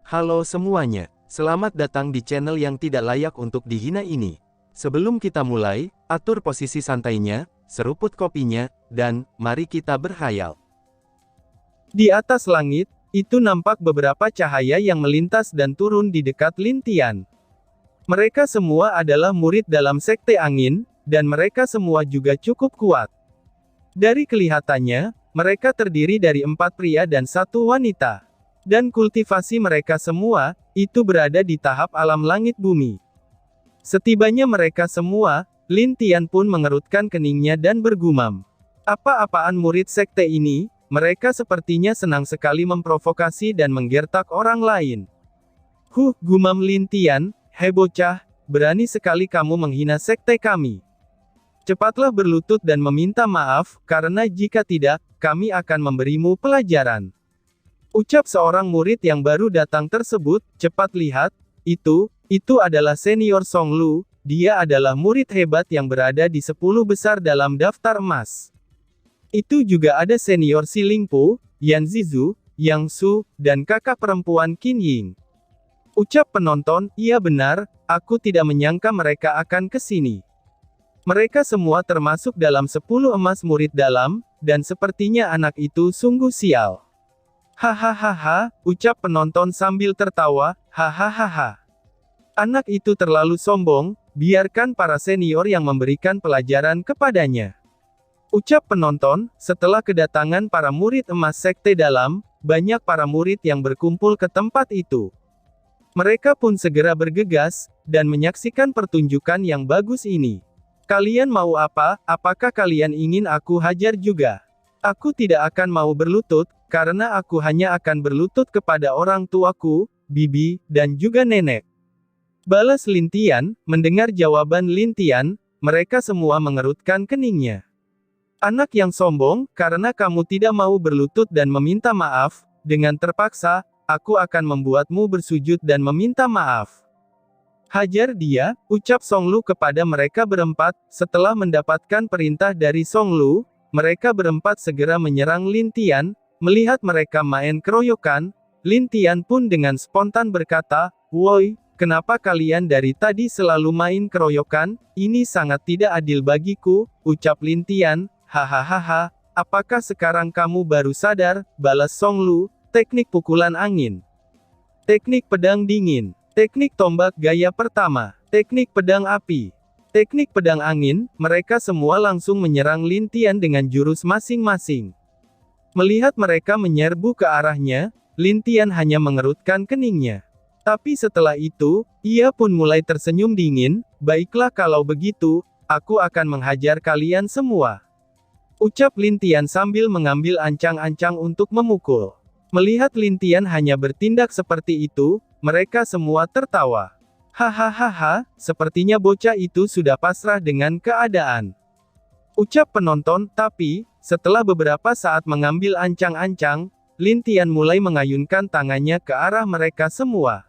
Halo semuanya, selamat datang di channel yang tidak layak untuk dihina ini. Sebelum kita mulai, atur posisi santainya, seruput kopinya, dan mari kita berhayal. Di atas langit, itu nampak beberapa cahaya yang melintas dan turun di dekat Lin Tian. Mereka semua adalah murid dalam Sekte Angin, dan mereka semua juga cukup kuat. Dari kelihatannya, mereka terdiri dari 4 pria dan 1 wanita. Dan kultivasi mereka semua, itu berada di tahap alam langit bumi. Setibanya mereka semua, Lin Tian pun mengerutkan keningnya dan bergumam. Apa-apaan murid sekte ini, mereka sepertinya senang sekali memprovokasi dan menggertak orang lain. Gumam Lin Tian, hei bocah, berani sekali kamu menghina sekte kami. Cepatlah berlutut dan meminta maaf, karena jika tidak, kami akan memberimu pelajaran. Ucap seorang murid yang baru datang tersebut, cepat lihat, itu adalah senior Song Lu, dia adalah murid hebat yang berada di 10 besar dalam daftar emas. Itu juga ada senior Si Lingpu, Yan Zizu, Yang Su, dan kakak perempuan Qin Ying. Ucap penonton, iya benar, aku tidak menyangka mereka akan ke sini. Mereka semua termasuk dalam 10 emas murid dalam, dan sepertinya anak itu sungguh sial. Hahaha, ucap penonton sambil tertawa, hahaha. Anak itu terlalu sombong, biarkan para senior yang memberikan pelajaran kepadanya. Ucap penonton, setelah kedatangan para murid emas sekte dalam, banyak para murid yang berkumpul ke tempat itu. Mereka pun segera bergegas, dan menyaksikan pertunjukan yang bagus ini. Kalian mau apa? Apakah kalian ingin aku hajar juga? Aku tidak akan mau berlutut, karena aku hanya akan berlutut kepada orang tuaku, bibi, dan juga nenek. Balas Lin Tian. Mendengar jawaban Lin Tian, mereka semua mengerutkan keningnya. Anak yang sombong, karena kamu tidak mau berlutut dan meminta maaf, dengan terpaksa, aku akan membuatmu bersujud dan meminta maaf. Hajar dia, ucap Song Lu kepada mereka berempat. Setelah mendapatkan perintah dari Song Lu, mereka berempat segera menyerang Lin Tian. Melihat mereka main keroyokan, Lin Tian pun dengan spontan berkata, "Woi, kenapa kalian dari tadi selalu main keroyokan? Ini sangat tidak adil bagiku," ucap Lin Tian. "Hahaha, apakah sekarang kamu baru sadar?" balas Song Lu. Teknik pukulan angin. Teknik pedang dingin. Teknik tombak gaya pertama. Teknik pedang api. Teknik pedang angin. Mereka semua langsung menyerang Lin Tian dengan jurus masing-masing. Melihat mereka menyerbu ke arahnya, Lin Tian hanya mengerutkan keningnya. Tapi setelah itu, ia pun mulai tersenyum dingin. "Baiklah kalau begitu, aku akan menghajar kalian semua," ucap Lin Tian sambil mengambil ancang-ancang untuk memukul. Melihat Lin Tian hanya bertindak seperti itu, mereka semua tertawa. Hahaha, sepertinya bocah itu sudah pasrah dengan keadaan. Ucap penonton, tapi, setelah beberapa saat mengambil ancang-ancang, Lin Tian mulai mengayunkan tangannya ke arah mereka semua.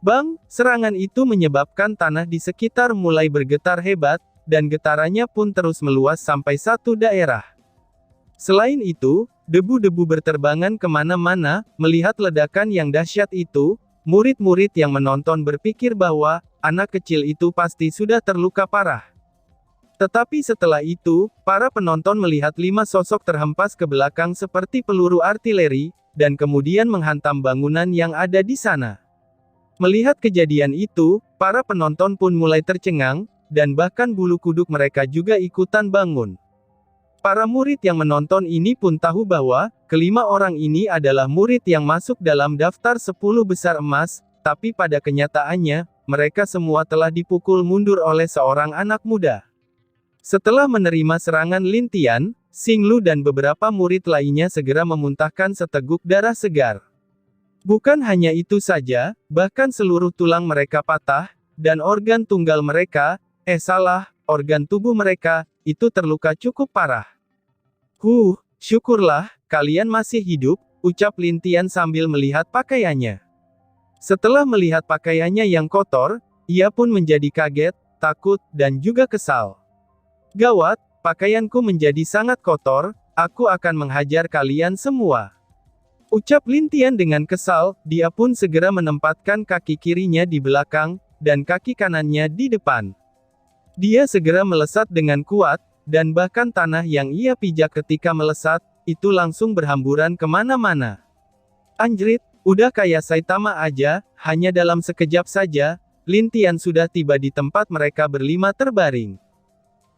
Bang, serangan itu menyebabkan tanah di sekitar mulai bergetar hebat, dan getarannya pun terus meluas sampai satu daerah. Selain itu, debu-debu berterbangan kemana-mana. Melihat ledakan yang dahsyat itu, murid-murid yang menonton berpikir bahwa, anak kecil itu pasti sudah terluka parah. Tetapi setelah itu, para penonton melihat 5 sosok terhempas ke belakang seperti peluru artileri, dan kemudian menghantam bangunan yang ada di sana. Melihat kejadian itu, para penonton pun mulai tercengang, dan bahkan bulu kuduk mereka juga ikutan bangun. Para murid yang menonton ini pun tahu bahwa, kelima orang ini adalah murid yang masuk dalam daftar 10 besar emas, tapi pada kenyataannya, mereka semua telah dipukul mundur oleh seorang anak muda. Setelah menerima serangan Lin Tian, Xing Lu dan beberapa murid lainnya segera memuntahkan seteguk darah segar. Bukan hanya itu saja, bahkan seluruh tulang mereka patah, dan organ tunggal mereka, organ tubuh mereka, itu terluka cukup parah. Syukurlah, kalian masih hidup, ucap Lin Tian sambil melihat pakaiannya. Setelah melihat pakaiannya yang kotor, ia pun menjadi kaget, takut, dan juga kesal. Gawat, pakaianku menjadi sangat kotor, aku akan menghajar kalian semua. Ucap Lin Tian dengan kesal, dia pun segera menempatkan kaki kirinya di belakang, dan kaki kanannya di depan. Dia segera melesat dengan kuat, dan bahkan tanah yang ia pijak ketika melesat, itu langsung berhamburan kemana-mana. Anjrit, udah kayak Saitama aja, hanya dalam sekejap saja, Lin Tian sudah tiba di tempat mereka berlima terbaring.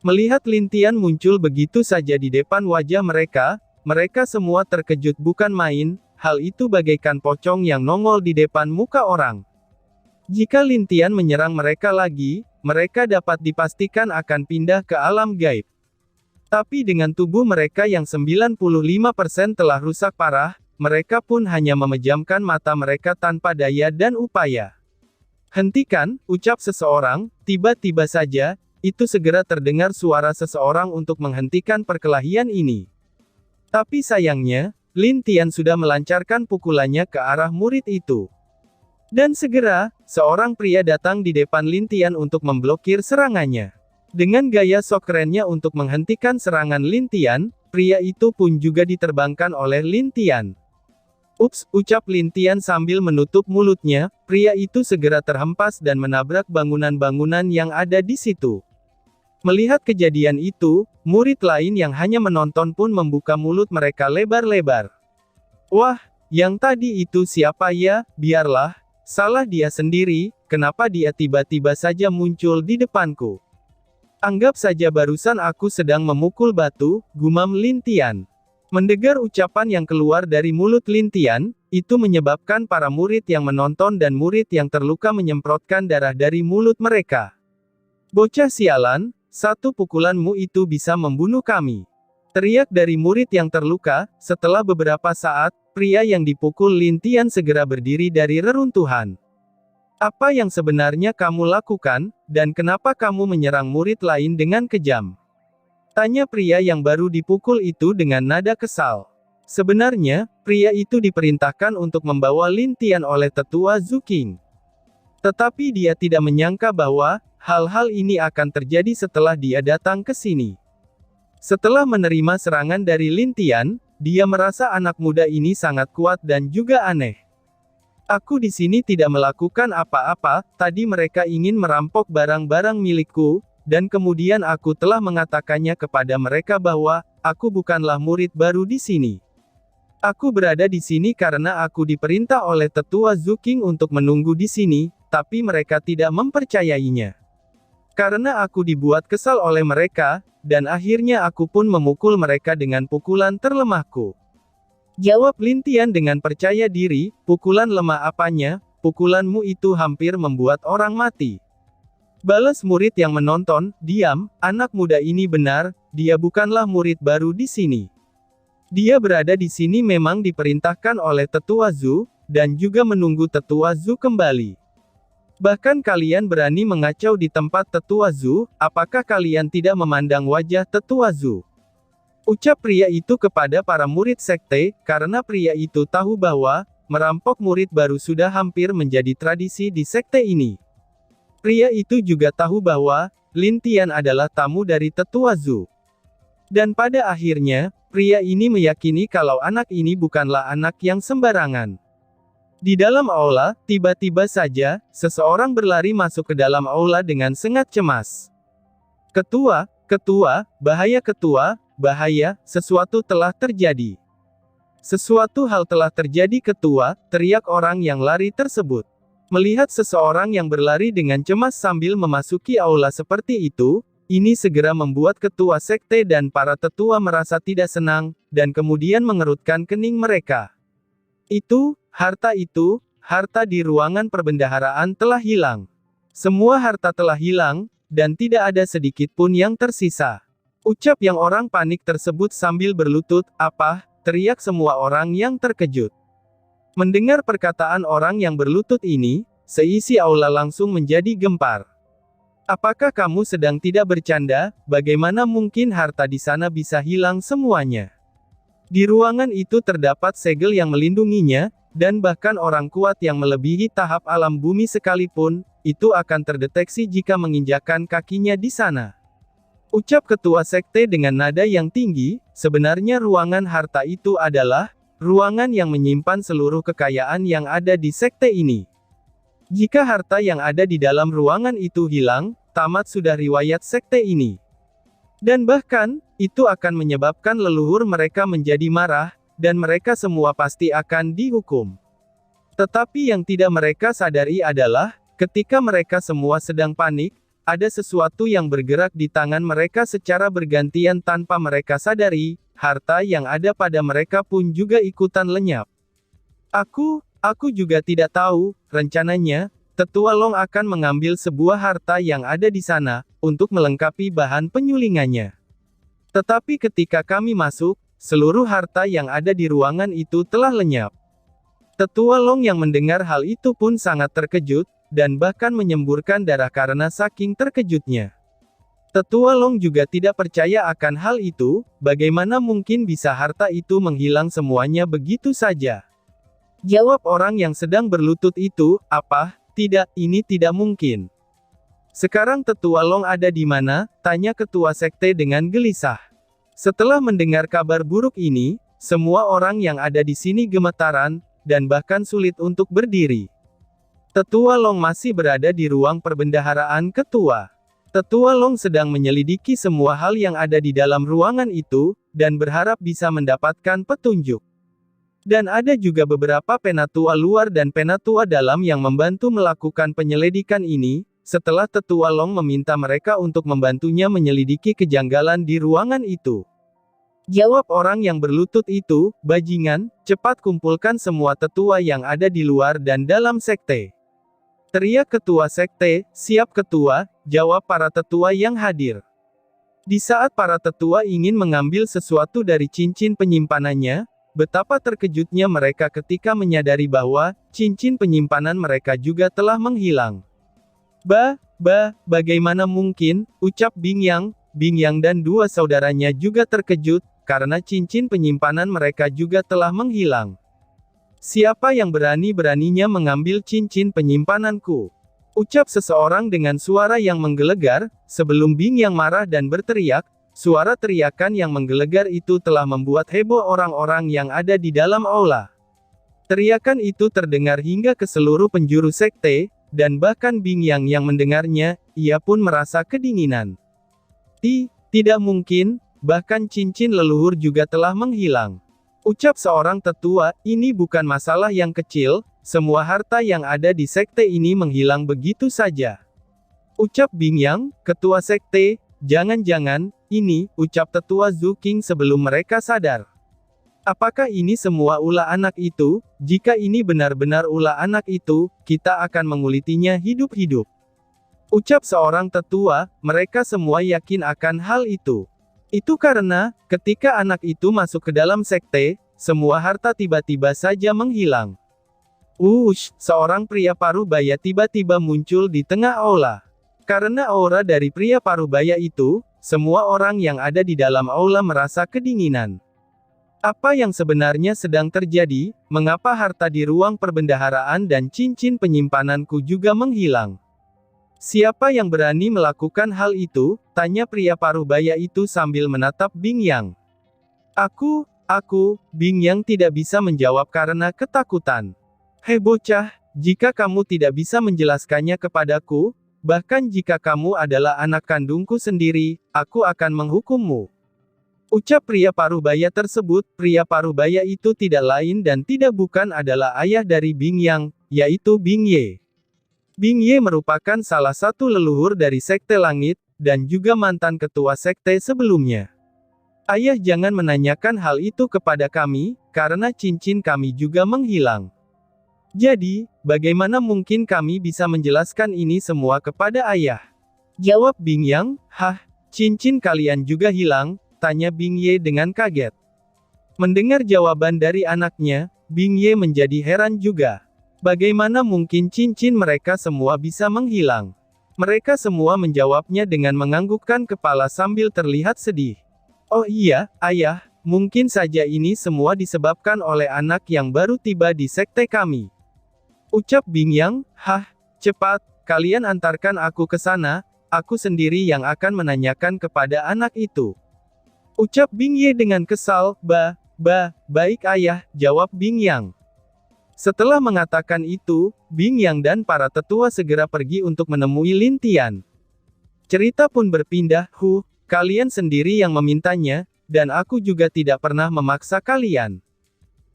Melihat Lin Tian muncul begitu saja di depan wajah mereka semua terkejut bukan main, hal itu bagaikan pocong yang nongol di depan muka orang. Jika Lin Tian menyerang mereka lagi, mereka dapat dipastikan akan pindah ke alam gaib. Tapi dengan tubuh mereka yang 95% telah rusak parah, mereka pun hanya memejamkan mata mereka tanpa daya dan upaya. Hentikan, ucap seseorang, tiba-tiba saja, itu segera terdengar suara seseorang untuk menghentikan perkelahian ini. Tapi sayangnya, Lin Tian sudah melancarkan pukulannya ke arah murid itu. Dan segera, seorang pria datang di depan Lin Tian untuk memblokir serangannya. Dengan gaya sok kerennya untuk menghentikan serangan Lin Tian, pria itu pun juga diterbangkan oleh Lin Tian. Ups, ucap Lin Tian sambil menutup mulutnya, pria itu segera terhempas dan menabrak bangunan-bangunan yang ada di situ. Melihat kejadian itu, murid lain yang hanya menonton pun membuka mulut mereka lebar-lebar. Wah, yang tadi itu siapa ya? Biarlah, salah dia sendiri, kenapa dia tiba-tiba saja muncul di depanku? Anggap saja barusan aku sedang memukul batu, gumam Lin Tian. Mendengar ucapan yang keluar dari mulut Lin Tian, itu menyebabkan para murid yang menonton dan murid yang terluka menyemprotkan darah dari mulut mereka. Bocah sialan, satu pukulanmu itu bisa membunuh kami. Teriak dari murid yang terluka. Setelah beberapa saat, pria yang dipukul Lin Tian segera berdiri dari reruntuhan. Apa yang sebenarnya kamu lakukan, dan kenapa kamu menyerang murid lain dengan kejam? Tanya pria yang baru dipukul itu dengan nada kesal. Sebenarnya, pria itu diperintahkan untuk membawa Lin Tian oleh tetua Zhu Qing. Tetapi dia tidak menyangka bahwa hal-hal ini akan terjadi setelah dia datang ke sini. Setelah menerima serangan dari Lin Tian, dia merasa anak muda ini sangat kuat dan juga aneh. Aku di sini tidak melakukan apa-apa, tadi mereka ingin merampok barang-barang milikku, dan kemudian aku telah mengatakannya kepada mereka bahwa aku bukanlah murid baru di sini. Aku berada di sini karena aku diperintah oleh tetua Zhu Qing untuk menunggu di sini, tapi mereka tidak mempercayainya. Karena aku dibuat kesal oleh mereka, dan akhirnya aku pun memukul mereka dengan pukulan terlemahku. Jawab Lin Tian dengan percaya diri, pukulan lemah apanya, pukulanmu itu hampir membuat orang mati. Balas murid yang menonton, diam, anak muda ini benar, dia bukanlah murid baru di sini. Dia berada di sini memang diperintahkan oleh tetua Zhu, dan juga menunggu tetua Zhu kembali. Bahkan kalian berani mengacau di tempat tetua Zhu, apakah kalian tidak memandang wajah tetua Zhu? Ucap pria itu kepada para murid sekte, karena pria itu tahu bahwa, merampok murid baru sudah hampir menjadi tradisi di sekte ini. Pria itu juga tahu bahwa, Lin Tian adalah tamu dari tetua Zhu. Dan pada akhirnya, pria ini meyakini kalau anak ini bukanlah anak yang sembarangan. Di dalam aula, tiba-tiba saja, seseorang berlari masuk ke dalam aula dengan sangat cemas. Ketua, bahaya, sesuatu telah terjadi. Sesuatu hal telah terjadi ketua, teriak orang yang lari tersebut. Melihat seseorang yang berlari dengan cemas sambil memasuki aula seperti itu, ini segera membuat ketua sekte dan para tetua merasa tidak senang, dan kemudian mengerutkan kening mereka. Harta di ruangan perbendaharaan telah hilang. Semua harta telah hilang, dan tidak ada sedikit pun yang tersisa. Ucap yang orang panik tersebut sambil berlutut, apa? Teriak semua orang yang terkejut. Mendengar perkataan orang yang berlutut ini, seisi aula langsung menjadi gempar. Apakah kamu sedang tidak bercanda? Bagaimana mungkin harta di sana bisa hilang semuanya? Di ruangan itu terdapat segel yang melindunginya, dan bahkan orang kuat yang melebihi tahap alam bumi sekalipun, itu akan terdeteksi jika menginjakkan kakinya di sana. Ucap ketua sekte dengan nada yang tinggi, sebenarnya ruangan harta itu adalah ruangan yang menyimpan seluruh kekayaan yang ada di sekte ini. Jika harta yang ada di dalam ruangan itu hilang, tamat sudah riwayat sekte ini. Dan bahkan, itu akan menyebabkan leluhur mereka menjadi marah, dan mereka semua pasti akan dihukum. Tetapi yang tidak mereka sadari adalah, ketika mereka semua sedang panik, ada sesuatu yang bergerak di tangan mereka secara bergantian tanpa mereka sadari, harta yang ada pada mereka pun juga ikutan lenyap. Aku juga tidak tahu, rencananya, Tetua Long akan mengambil sebuah harta yang ada di sana, untuk melengkapi bahan penyulingannya. Tetapi ketika kami masuk, seluruh harta yang ada di ruangan itu telah lenyap. Tetua Long yang mendengar hal itu pun sangat terkejut, dan bahkan menyemburkan darah karena saking terkejutnya. Tetua Long juga tidak percaya akan hal itu, bagaimana mungkin bisa harta itu menghilang semuanya begitu saja. Jawab orang yang sedang berlutut itu, "Apa? Tidak, ini tidak mungkin." "Sekarang Tetua Long ada di mana?" tanya ketua sekte dengan gelisah. Setelah mendengar kabar buruk ini, semua orang yang ada di sini gemetaran, dan bahkan sulit untuk berdiri. Tetua Long masih berada di ruang perbendaharaan ketua. Tetua Long sedang menyelidiki semua hal yang ada di dalam ruangan itu, dan berharap bisa mendapatkan petunjuk. Dan ada juga beberapa penatua luar dan penatua dalam yang membantu melakukan penyelidikan ini, setelah Tetua Long meminta mereka untuk membantunya menyelidiki kejanggalan di ruangan itu. Jawab orang yang berlutut itu, "Bajingan, cepat kumpulkan semua tetua yang ada di luar dan dalam sekte." Teriak ketua sekte, "Siap ketua," jawab para tetua yang hadir. Di saat para tetua ingin mengambil sesuatu dari cincin penyimpanannya, betapa terkejutnya mereka ketika menyadari bahwa cincin penyimpanan mereka juga telah menghilang. Bagaimana mungkin?" ucap Bing Yang dan dua saudaranya juga terkejut, karena cincin penyimpanan mereka juga telah menghilang. "Siapa yang berani-beraninya mengambil cincin penyimpananku?" ucap seseorang dengan suara yang menggelegar. Sebelum Bing Yang marah dan berteriak, suara teriakan yang menggelegar itu telah membuat heboh orang-orang yang ada di dalam aula. Teriakan itu terdengar hingga ke seluruh penjuru sekte, dan bahkan Bing yang mendengarnya, ia pun merasa kedinginan. Tidak mungkin, bahkan cincin leluhur juga telah menghilang. Ucap seorang tetua, "Ini bukan masalah yang kecil, semua harta yang ada di sekte ini menghilang begitu saja." Ucap Bing Yang, ketua sekte, "Jangan-jangan, ini," ucap tetua Zhu Qing sebelum mereka sadar. "Apakah ini semua ulah anak itu? Jika ini benar-benar ulah anak itu, kita akan mengulitinya hidup-hidup." Ucap seorang tetua, mereka semua yakin akan hal itu. Itu karena, ketika anak itu masuk ke dalam sekte, semua harta tiba-tiba saja menghilang. Seorang pria parubaya tiba-tiba muncul di tengah aula. Karena aura dari pria parubaya itu, semua orang yang ada di dalam aula merasa kedinginan. Apa yang sebenarnya sedang terjadi? Mengapa harta di ruang perbendaharaan dan cincin penyimpananku juga menghilang? "Siapa yang berani melakukan hal itu?" tanya pria parubaya itu sambil menatap Bing Yang. Aku, Bing Yang tidak bisa menjawab karena ketakutan. "Hei bocah, jika kamu tidak bisa menjelaskannya kepadaku, bahkan jika kamu adalah anak kandungku sendiri, aku akan menghukummu." Ucap pria parubaya tersebut. Pria parubaya itu tidak lain dan tidak bukan adalah ayah dari Bing Yang, yaitu Bing Ye. Bing Ye merupakan salah satu leluhur dari Sekte Langit, dan juga mantan ketua sekte sebelumnya. "Ayah, jangan menanyakan hal itu kepada kami, karena cincin kami juga menghilang. Jadi, bagaimana mungkin kami bisa menjelaskan ini semua kepada ayah?" Jawab Bing Yang. "Hah, cincin kalian juga hilang?" tanya Bing Ye dengan kaget. Mendengar jawaban dari anaknya, Bing Ye menjadi heran juga. Bagaimana mungkin cincin mereka semua bisa menghilang? Mereka semua menjawabnya dengan menganggukkan kepala sambil terlihat sedih. "Oh iya, ayah, mungkin saja ini semua disebabkan oleh anak yang baru tiba di sekte kami." Ucap Bing Yang. "Hah, cepat, kalian antarkan aku ke sana, aku sendiri yang akan menanyakan kepada anak itu." Ucap Bing Ye dengan kesal. Baik ayah, jawab Bing Yang. Setelah mengatakan itu, Bing Yang dan para tetua segera pergi untuk menemui Lin Tian. Cerita pun berpindah, kalian sendiri yang memintanya, dan aku juga tidak pernah memaksa kalian.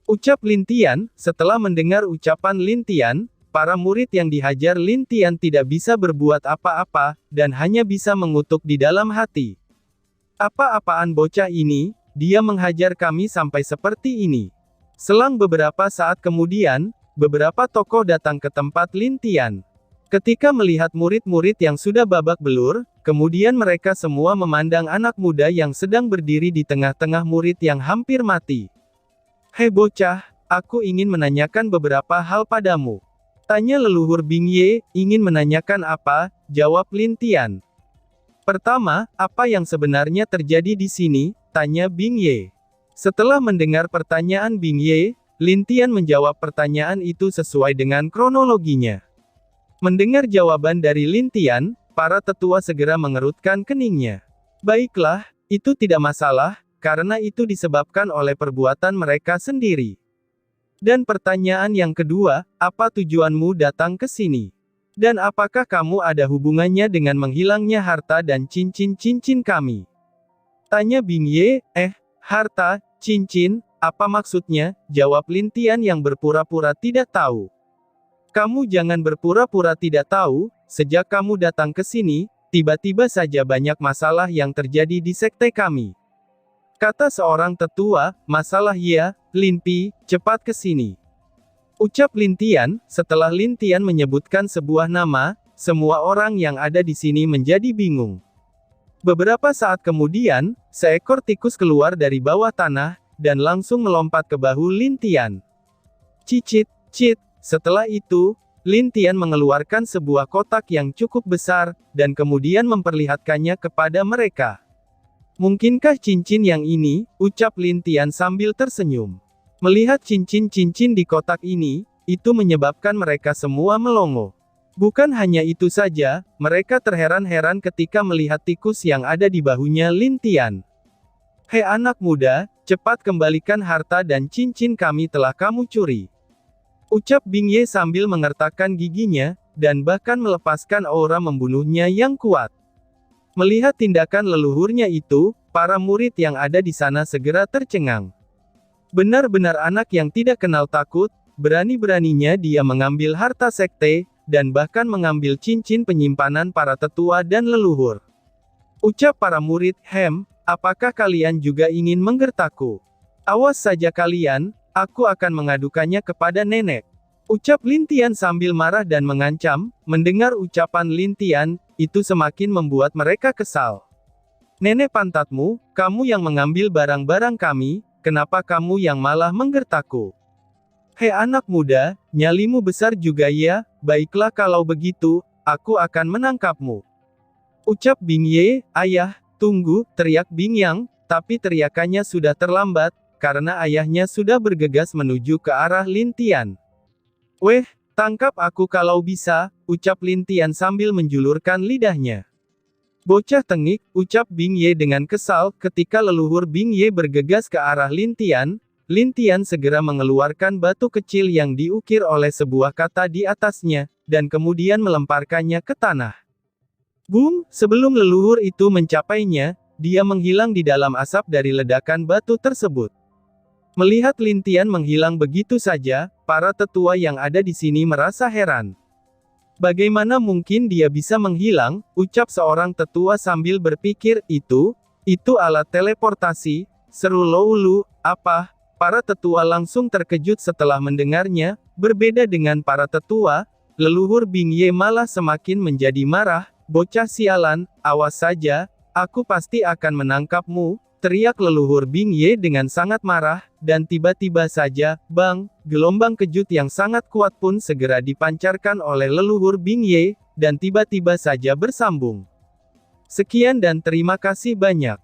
Ucap Lin Tian. Setelah mendengar ucapan Lin Tian, para murid yang dihajar Lin Tian tidak bisa berbuat apa-apa, dan hanya bisa mengutuk di dalam hati. Apa-apaan bocah ini, dia menghajar kami sampai seperti ini. Selang beberapa saat kemudian, beberapa tokoh datang ke tempat Lin Tian. Ketika melihat murid-murid yang sudah babak belur, kemudian mereka semua memandang anak muda yang sedang berdiri di tengah-tengah murid yang hampir mati. Hei bocah, aku ingin menanyakan beberapa hal padamu. Tanya leluhur Bing Ye, ingin menanyakan apa, jawab Lin Tian. Pertama, apa yang sebenarnya terjadi di sini, tanya Bing Ye. Setelah mendengar pertanyaan Bing Ye, Lin Tian menjawab pertanyaan itu sesuai dengan kronologinya. Mendengar jawaban dari Lin Tian, para tetua segera mengerutkan keningnya. Baiklah, itu tidak masalah, karena itu disebabkan oleh perbuatan mereka sendiri. Dan pertanyaan yang kedua, apa tujuanmu datang ke sini? Dan apakah kamu ada hubungannya dengan menghilangnya harta dan cincin-cincin kami? Tanya Bing Ye, harta, cincin, apa maksudnya? Jawab Lin Tian yang berpura-pura tidak tahu. Kamu jangan berpura-pura tidak tahu, sejak kamu datang ke sini, tiba-tiba saja banyak masalah yang terjadi di sekte kami. Kata seorang tetua, masalah ya, Lin Pi, cepat ke sini. Ucap Lin Tian. Setelah Lin Tian menyebutkan sebuah nama, semua orang yang ada di sini menjadi bingung. Beberapa saat kemudian, seekor tikus keluar dari bawah tanah, dan langsung melompat ke bahu Lin Tian. Cicit. Setelah itu, Lin Tian mengeluarkan sebuah kotak yang cukup besar, dan kemudian memperlihatkannya kepada mereka. Mungkinkah cincin yang ini, ucap Lin Tian sambil tersenyum. Melihat cincin-cincin di kotak ini, itu menyebabkan mereka semua melongo. Bukan hanya itu saja, mereka terheran-heran ketika melihat tikus yang ada di bahunya Lin Tian. Hei anak muda, cepat kembalikan harta dan cincin kami telah kamu curi. Ucap Bing Ye sambil mengertakkan giginya, dan bahkan melepaskan aura membunuhnya yang kuat. Melihat tindakan leluhurnya itu, para murid yang ada di sana segera tercengang. Benar-benar anak yang tidak kenal takut, berani-beraninya dia mengambil harta sekte, dan bahkan mengambil cincin penyimpanan para tetua dan leluhur. Ucap para murid, apakah kalian juga ingin menggertakku? Awas saja kalian, aku akan mengadukannya kepada nenek. Ucap Lin Tian sambil marah dan mengancam. Mendengar ucapan Lin Tian, itu semakin membuat mereka kesal. Nenek pantatmu, kamu yang mengambil barang-barang kami, kenapa kamu yang malah menggertakku? Hei anak muda, nyalimu besar juga ya, baiklah kalau begitu, aku akan menangkapmu. Ucap Bing Ye, ayah, tunggu, teriak Bing Yang, tapi teriakannya sudah terlambat, karena ayahnya sudah bergegas menuju ke arah Lin Tian. Weh, tangkap aku kalau bisa, ucap Lin Tian sambil menjulurkan lidahnya. Bocah tengik, ucap Bing Ye dengan kesal, ketika leluhur Bing Ye bergegas ke arah Lin Tian segera mengeluarkan batu kecil yang diukir oleh sebuah kata di atasnya, dan kemudian melemparkannya ke tanah. Boom, sebelum leluhur itu mencapainya, dia menghilang di dalam asap dari ledakan batu tersebut. Melihat Lin Tian menghilang begitu saja, para tetua yang ada di sini merasa heran. Bagaimana mungkin dia bisa menghilang, ucap seorang tetua sambil berpikir, itu alat teleportasi, seru Loulu, apa? Para tetua langsung terkejut setelah mendengarnya. Berbeda dengan para tetua, leluhur Bing Ye malah semakin menjadi marah. Bocah sialan, awas saja, aku pasti akan menangkapmu, teriak leluhur Bing Ye dengan sangat marah, dan tiba-tiba saja, bang, gelombang kejut yang sangat kuat pun segera dipancarkan oleh leluhur Bing Ye, dan tiba-tiba saja bersambung. Sekian dan terima kasih banyak.